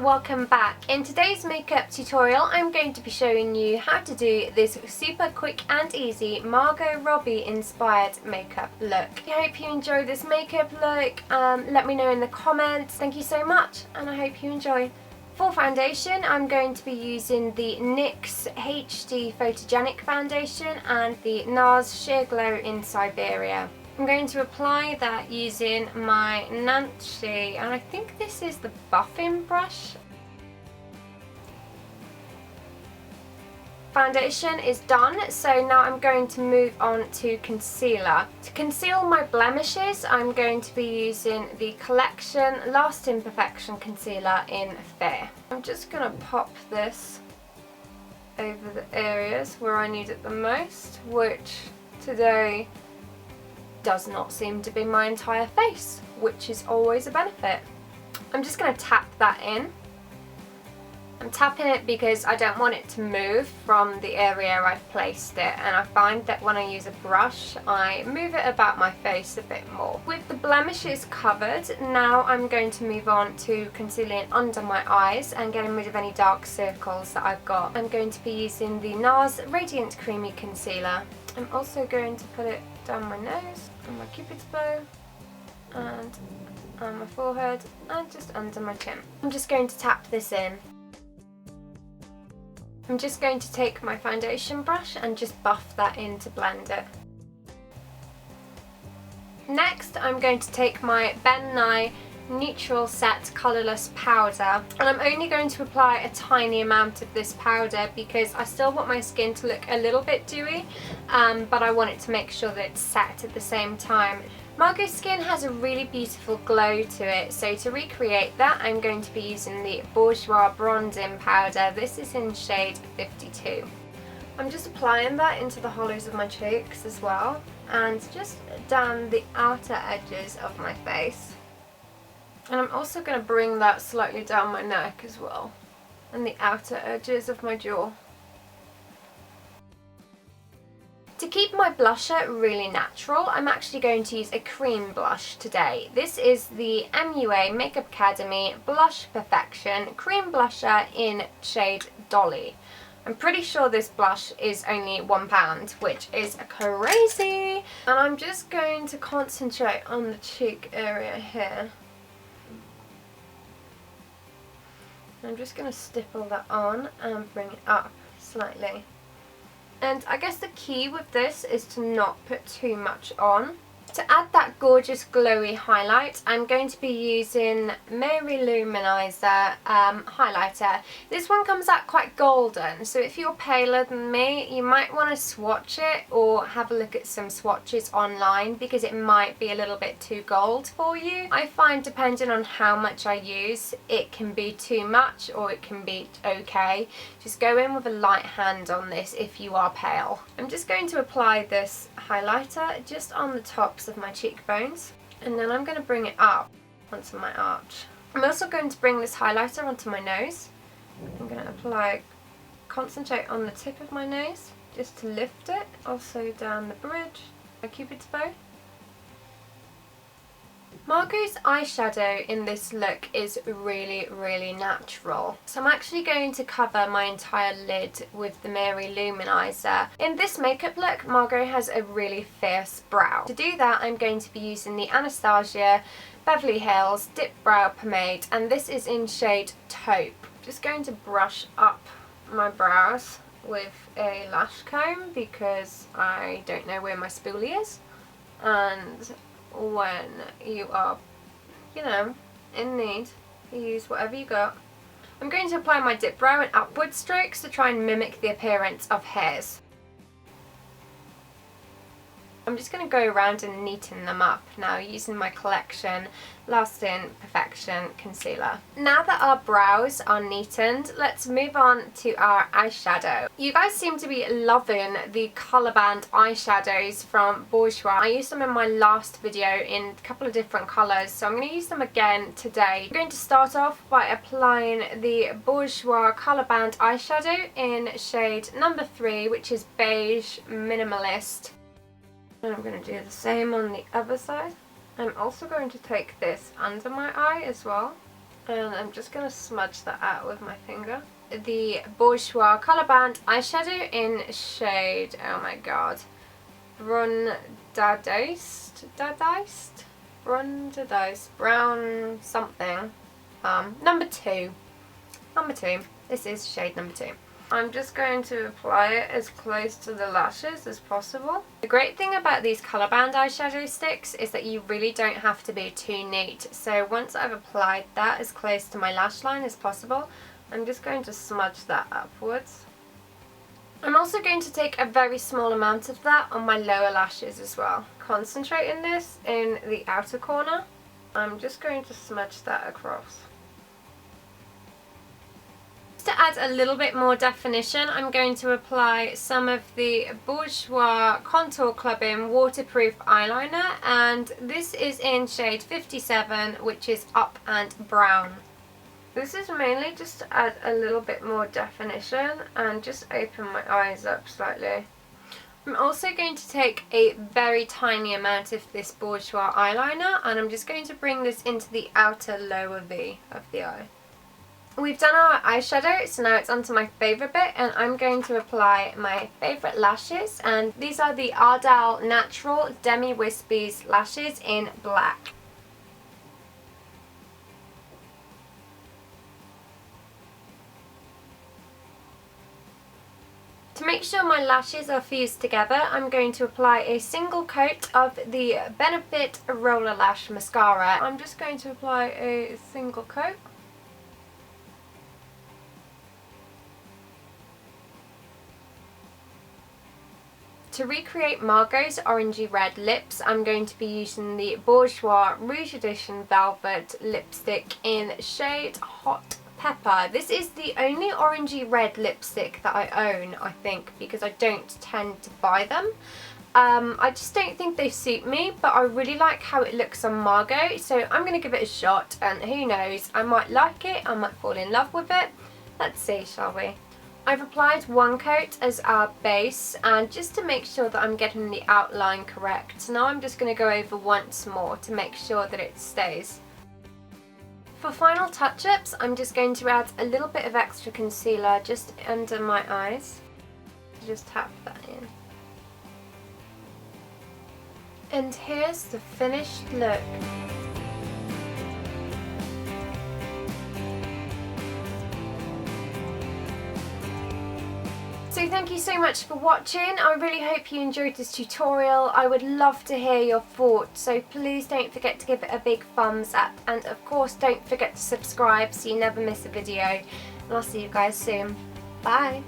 welcome back. In today's makeup tutorial I'm going to be showing you how to do this super quick and easy Margot Robbie inspired makeup look. I hope you enjoy this makeup look. Let me know in the comments. Thank you so much and I hope you enjoy. For foundation I'm going to be using the NYX HD Photogenic foundation and the Nars Sheer Glow in Siberia. I'm going to apply that using my Nancy, and I think this is the buffing brush. Foundation is done, so now I'm going to move on to concealer. To conceal my blemishes, I'm going to be using the Collection Lasting Perfection Concealer in Fair. I'm just going to pop this over the areas where I need it the most, which today does not seem to be my entire face, which is always a benefit. I'm just going to tap that in. I'm tapping it because I don't want it to move from the area I've placed it, and I find that when I use a brush I move it about my face a bit more. With the blemishes covered, now I'm going to move on to concealing under my eyes and getting rid of any dark circles that I've got. I'm going to be using the Nars Radiant Creamy Concealer. I'm also going to put it down my nose, on my cupid's bow, and on my forehead, and just under my chin. I'm just going to tap this in. I'm just going to take my foundation brush and just buff that in to blend it. Next I'm going to take my Ben Nye Neutral Set Colourless Powder, and I'm only going to apply a tiny amount of this powder because I still want my skin to look a little bit dewy, but I want it to make sure that it's set at the same time. Margot's skin has a really beautiful glow to it, so to recreate that I'm going to be using the Bourjois Bronzing Powder. This is in shade 52. I'm just applying that into the hollows of my cheeks as well, and just down the outer edges of my face. And I'm also going to bring that slightly down my neck as well, and the outer edges of my jaw. To keep my blusher really natural, I'm actually going to use a cream blush today. This is the MUA Makeup Academy Blush Perfection Cream Blusher in shade Dolly. I'm pretty sure this blush is only £1, which is crazy. And I'm just going to concentrate on the cheek area here. I'm just going to stipple that on and bring it up slightly. And I guess the key with this is to not put too much on. To add that gorgeous glowy highlight, I'm going to be using Lou-manizer highlighter. This one comes out quite golden, so if you're paler than me, you might want to swatch it or have a look at some swatches online because it might be a little bit too gold for you. I find depending on how much I use, it can be too much or it can be okay. Just go in with a light hand on this if you are pale. I'm just going to apply this highlighter just on the tops of my cheekbones, and then I'm going to bring it up onto my arch. I'm also going to bring this highlighter onto my nose. I'm going to concentrate on the tip of my nose just to lift it, also down the bridge, my cupid's bow. Margot's eyeshadow in this look is really natural, so I'm actually going to cover my entire lid with the Lou-manizer. In this makeup look, Margot has a really fierce brow. To do that, I'm going to be using the Anastasia Beverly Hills Dipbrow Pomade, and this is in shade Taupe. Just going to brush up my brows with a lash comb because I don't know where my spoolie is, and when you are, in need, you use whatever you got. I'm going to apply my Dipbrow in upward strokes to try and mimic the appearance of hairs. I'm just going to go around and neaten them up now using my Collection Lasting Perfection Concealer. Now that our brows are neatened, let's move on to our eyeshadow. You guys seem to be loving the colour band eyeshadows from Bourjois. I used them in my last video in a couple of different colours, so I'm going to use them again today. I'm going to start off by applying the Bourjois colour band eyeshadow in shade number 3, which is Beige Minimalist. And I'm going to do the same on the other side. I'm also going to take this under my eye as well And I'm just going to smudge that out with my finger. The Bourjois Colour Band eyeshadow in shade, oh my god, Brun Dadaste? Brun Dadaste, brown something. Number 2. Number 2. This is shade number 2. I'm just going to apply it as close to the lashes as possible. The great thing about these colour band eyeshadow sticks is that you really don't have to be too neat. So once I've applied that as close to my lash line as possible, I'm just going to smudge that upwards. I'm also going to take a very small amount of that on my lower lashes as well. Concentrating this in the outer corner. I'm just going to smudge that across. To add a little bit more definition, I'm going to apply some of the Bourjois Contour Clubbing Waterproof Eyeliner, and this is in shade 57, which is Up and Brown. This is mainly just to add a little bit more definition and just open my eyes up slightly. I'm also going to take a very tiny amount of this Bourjois eyeliner, and I'm just going to bring this into the outer lower V of the eye. We've done our eyeshadow, so now it's onto my favourite bit, and I'm going to apply my favourite lashes, and these are the Ardel Natural Demi Wispies lashes in black. To make sure my lashes are fused together, I'm going to apply a single coat of the Benefit Roller Lash Mascara. I'm just going to apply a single coat. To recreate Margot's orangey red lips, I'm going to be using the Bourjois Rouge Edition Velvet lipstick in shade Hot Pepper. This is the only orangey red lipstick that I own, I think, because I don't tend to buy them. I just don't think they suit me, but I really like how it looks on Margot, so I'm going to give it a shot, and who knows, I might like it, I might fall in love with it. Let's see, shall we? I've applied one coat as our base, and just to make sure that I'm getting the outline correct, now I'm just going to go over once more to make sure that it stays. For final touch-ups, I'm just going to add a little bit of extra concealer just under my eyes. Just tap that in. And here's the finished look. So thank you so much for watching. I really hope you enjoyed this tutorial. I would love to hear your thoughts, so please don't forget to give it a big thumbs up, and of course don't forget to subscribe so you never miss a video, and I'll see you guys soon. Bye!